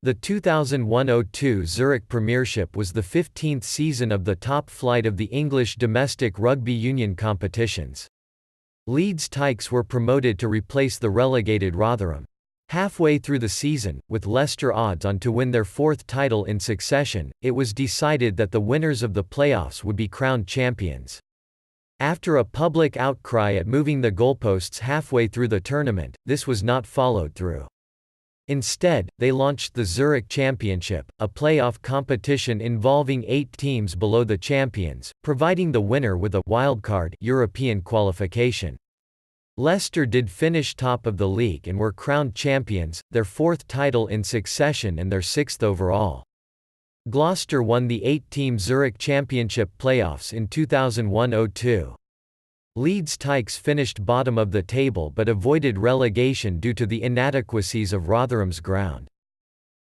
The 2001-02 Zurich Premiership was the 15th season of the top flight of the English domestic rugby union competitions. Leeds Tykes were promoted to replace the relegated Rotherham. Halfway through the season, with Leicester odds on to win their fourth title in succession, it was decided that the winners of the playoffs would be crowned champions. After a public outcry at moving the goalposts halfway through the tournament, this was not followed through. Instead, they launched the Zurich Championship, a playoff competition involving 8 teams below the champions, providing the winner with a wildcard European qualification. Leicester did finish top of the league and were crowned champions, their fourth title in succession and their sixth overall. Gloucester won the 8-team Zurich Championship playoffs in 2001-02. Leeds Tykes finished bottom of the table but avoided relegation due to the inadequacies of Rotherham's ground.